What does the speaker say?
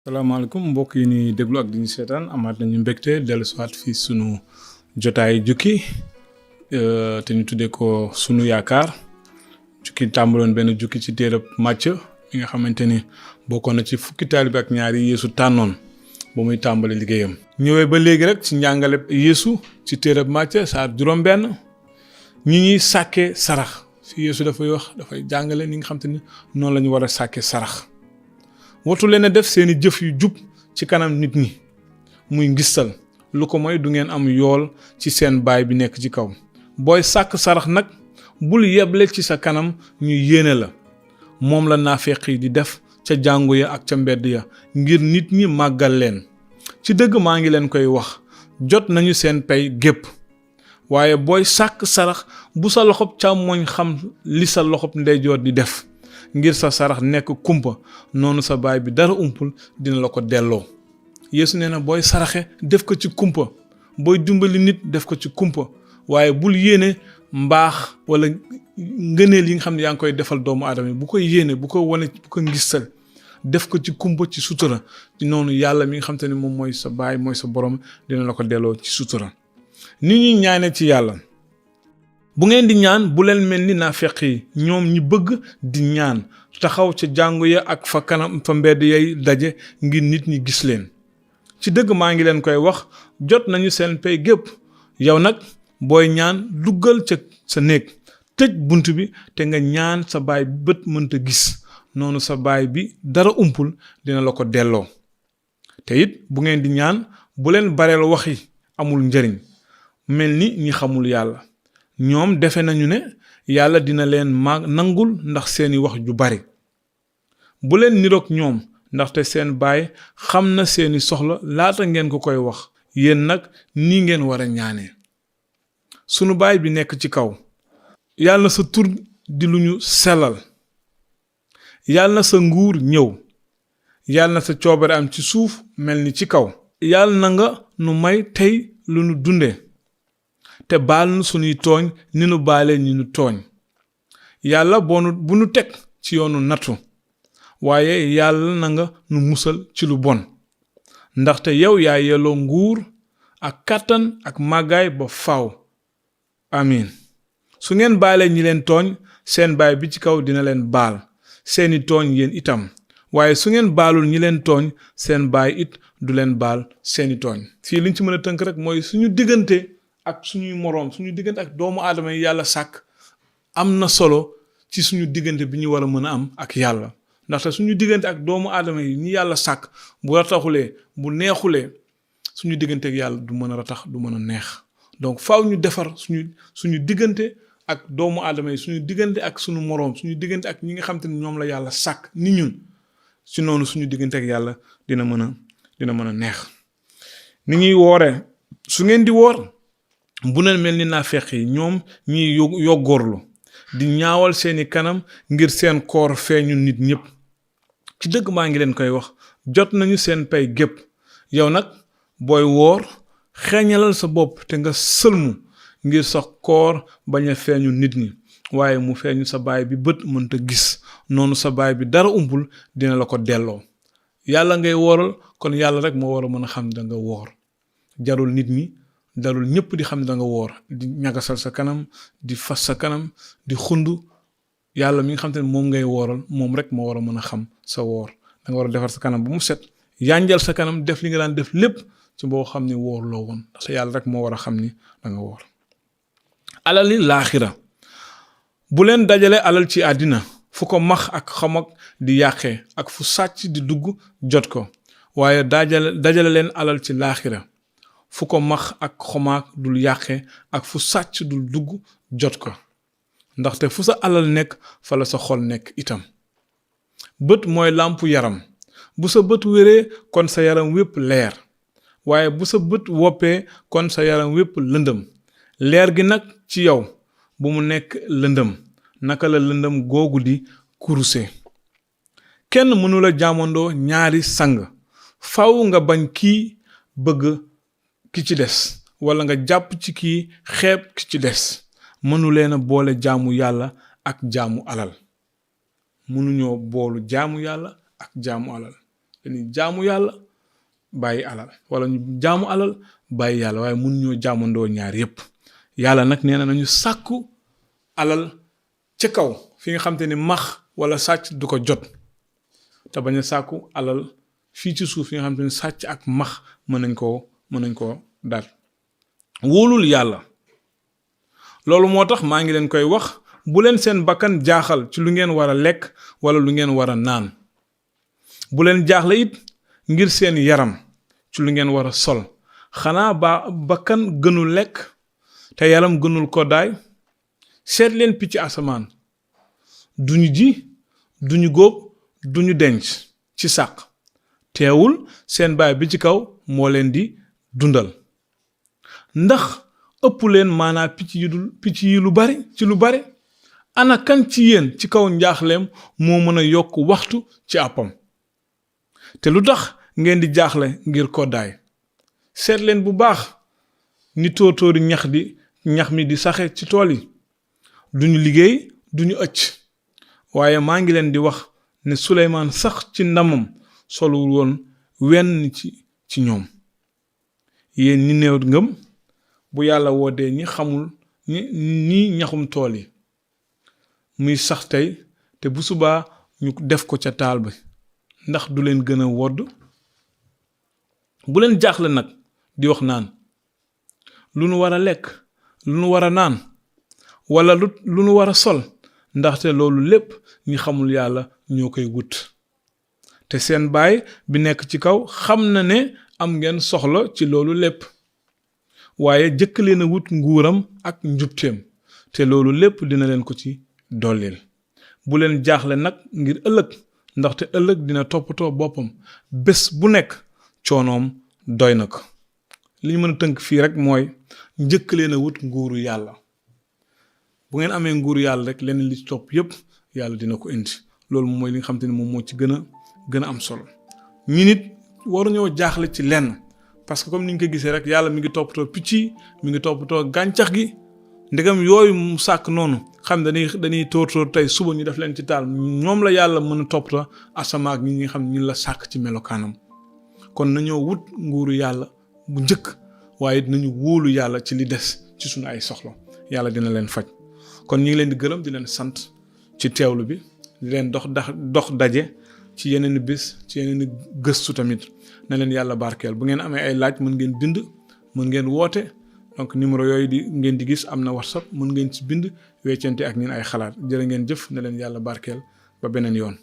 salaamaaleykum mbokk yi ni déglu ak di ñu seetaan amaat nañu mbégte dellu siwaat fii sunu jotaay jukki te ñu tuddee ko sunu yaakaar jukki tàmbaloon benn jukki ci téereb Macë mi nga xamante ni bokkoon na ci fukki taalibe ak ñaar yi Yeesu tànnoon ba muy tàmbali liggéeyam. ñëwee ba léegi rek ci njàngale Yeesu ci téereb Macë Saar juróom-benn ñi ñuy sàkkee sarax fi Yeesu dafay jàngale ni nga xamante ni noonu la ñu war a sàkkee sarax. watu leen a def seeni jëf yu jub ci kanam nit ñi muy ngistal lu ko mooy du ngeen am yool ci seen baay bi nekk ci kaw booy sàkk sarax nag bul yeble ci sa kanam ñu yéene la moom la naafeq yi di def ca jàngu ya ak ca mbedd ya ngir nit ñi màggal leen ci dëgg maa ngi leen koy wax jot nañu seen pay gépp waaye booy sàkk sarax bu sa loxob càmmooñ xam li sa loxob ndeyjoor di def ngir sa sarax nekk kumpa noonu sa baay bi dara umpul dina la ko delloo. Yeesu nee na booy saraxe def ko ci kumpa booy dimbali nit def ko ci kumpa waaye bul yéene mbaax wala ngëneel yi nga xam ne yaa ngi koy defal doomu aadama yi bu ko yéene bu ko wane bu ko ngistal def ko ci kumpa ci sutura ci noonu yàlla mi nga xam te ne moom mooy sa baay mooy sa borom dina la ko delloo ci sutura. ni ñuy ñaane ci yàlla. bu ngeen di ñaan bu leen mel ni naafeq yi ñoom ñi bëgg di ñaan taxaw ca jàngu ya ak fa kanam fa mbedd yay daje ngir nit ñi gis leen ci dëgg maa ngi leen koy wax jot nañu seen pay gépp yow nag booy ñaan duggal ca sa néeg tëj bunt bi te nga ñaan sa baay bi bët mënta gis noonu sa baay bi dara umpul dina la ko delloo te it bu ngeen di ñaan bu leen bareel waxi amul njëriñ mel ni ñi xamul yàlla ñoom defe nañu ne yàlla dina leen nangul ndax seeni wax ju bari bu leen niroog ñoom ndaxte seen baay xam na seeni soxla laata ngeen ko koy wax yéen nag nii ngeen war a ñaanee sunu baay bi nekk ci kaw yàlla na sa tur di lu ñu sellal yàlla na sa nguur ñëw yàlla na sa coobare am ci suuf mel ni ci kaw yàlla na nga nu may tey lu nu dunde te baal nu sunuy tooñ ni nu baale ñi nu tooñ yàlla bu nu teg ci yoonu nattu waaye yàlla na nga nu musal ci lu bon ndaxte yow yaa yelloo nguur ak kàttan ak màggaay ba faaw amin su ngeen baalee ñi leen tooñ seen baay bi ci kaw dina leen baal seeni tooñ yéen itam waaye su ngeen baalul ñi leen tooñ seen baay it du leen baal seeni tooñ fii liñ ci mën a tënk rek mooy suñu diggante ak suñuy moroom suñu diggante ak doomu aadama yi yàlla sàkk am na solo ci suñu diggante bi ñu war a mën a am ak yàlla ndaxte suñu diggante ak doomu aadama yi ñi yàlla sàkk bu rataxulee bu neexulee suñu diggante ak yàlla du mën a ratax du mën a neex donc faaw ñu defar suñu diggante ak doomu aadama yi suñu diggante ak suñu moroom suñu diggante ak ñi nga xam te ne ñoom la yàlla sàkk ni ñun ci noonu suñu diggante ak yàlla dina mën a neex ni ñuy wooree su ngeen di woor bu leen mel ni naafeq yi ñoom ñiy yoggoorlu di ñaawal seeni kanam ngir seen koor feeñu nit ñëpp ci dëgg maa ngi leen koy wax jot nañu seen pay gépp yow nag booy woor xeeñalal sa bopp te nga sëlmu ngir sa koor bañ a feeñu nit ñi waaye mu feeñu sa baay bi bët mënta gis noonu sa baay bi dara umpul dina la ko delloo yàlla ngay wooral kon yàlla rek moo war a mën a xam da nga woor jarul nit ñi darul ñëpp di xam ne da nga woor di ñagasal sa kanam di fas sa kanam di xund yàlla mi nga xam te ne moom ngay wooral moom rek moo war a mën a xam sa woor da nga war a defar sa kanam bu mu set yanjal sa kanam def li nga daan def lépp ci boo xam ne woor loo woon ndax yàlla rek moo war a xam ni da nga woor alali laaxira bu leen dajale alal ci àddina fu ko max ak xamag di yàqee ak fu sàcc di dugg jot ko waaye dajale leen alal ci laaxira fu ko max ak xomaag dul yàqe ak fu sàcc dul dugg jot ko ndaxte fu sa alal nekk fa la sa xol nekk itam bët mooy làmpu yaram bu sa bët wéree kon sa yaram wépp leer waaye bu sa bët woppee kon sa yaram wépp lëndëm leer gi nag ci yow bu mu nekk lëndëm naka la lëndëm googu di kuruse kenn mënula jaamandoo ñaari sang faw nga bañ kii bëgg ki ci des wala nga jàpp ci kii xeeb ki ci des mënu leen a boole jaamu yàlla ak jaamu alal mënuñoo boolu jaamu yàlla ak jaamu alal dañuy jaamu yàlla bàyyi alal wala ñu jaamu alal bàyyi yàlla waaye mun ñoo jaamandoo ñaar yépp yàlla nag nee na nañu sàkku alal ca kaw fi nga xam te ni max wala sàcc du ko jot te bañ a sàkku alal fii ci suuf fi nga xam te ni sàcc ak max mën nañ koo daal wóolul yàlla loolu moo tax maa ngi leen koy wax bu leen seen bakkan jaaxal ci lu ngeen war a lekk wala lu ngeen war a naan bu leen jaaxle it ngir seen yaram ci lu ngeen war a sol xanaa bakkan gënul lekk te yaram gënul koddaay seet leen picc asamaan duñu ji duñu góob duñu denc ci sàq teewul seen baay bi ci kaw moo leen di dundal ndax ëpp leen maanaa picc yi lu bari ana kan ci yéen ci kaw njaaxleem moo mën a yokk waxtu ci àppam te lu tax ngeen di jaaxle ngir koddaay seet leen bu baax ni tóotóori ñax mi di saxe ci tool yi duñu liggéey duñu ëcc waaye maa ngi leen di wax ne Suleymaan sax ci ndamam solul woon wenn ci ñoom yéen ñi néew ngëm bu yàlla woodee ñi xamul ñi ñaxum tool yi muy sax tey te bu subaa ñu def ko ca taal bi ndax du leen gën a wodd bu leen jaaxle nag di wax naan lu nu war a lekk lu nu war a naan wala lu nu war a sol ndaxte loolu lépp ñi xamul yàlla ñoo koy wut te seen baay bi nekk ci kaw xam na ne am ngeen soxla ci loolu lépp waaye jëkk leen a wut nguuram ak njubteem te loolu lépp dina leen ko ci dollil bu leen jaaxle nag ngir ëllëg ndaxte ëllëg dina toppatoo boppam bés bu nekk coonoom doy na ko li ñu mën a tënk fii rek mooy njëkk leen a wut nguuru yàlla bu ngeen amee nguuru yàlla rek leneen li ci topp yépp yàlla dina ko indi loolu mooy li nga xam te ne moom moo ci gën a am solo ñi nit waruñoo jaaxle ci lenn parce que comme ni ñu ko gisee rek yàlla mi ngi toppatoo picc yi mi ngi toppatoo gàncax gi ndegam yooyu mu sàkk noonu xam dañuy tóor tey suba ñu def leen ci taal ñoom la yàlla mën a toppatoo asamaa ak ñi nga xam ne ñu la sàkk ci melokaanam kon nañoo wut nguuru yàlla bu njëkk waaye nañu wóolu yàlla ci li des ci suñu ay soxla yàlla dina leen faj kon ñu ngi leen di gërëm di leen sant ci teewlu bi di leen dox daje ci yeneen bis ci yeneen gëstu tamit na leen yàlla barkeel bu ngeen amee ay laaj mën ngeen bind mën ngeen woote donc numéro yooyu ngeen di gis am na WhatsApp mën ngeen ci bind weccante ak ñun ay xalaat jërë ngeen jëf na leen yàlla barkeel ba beneen yoon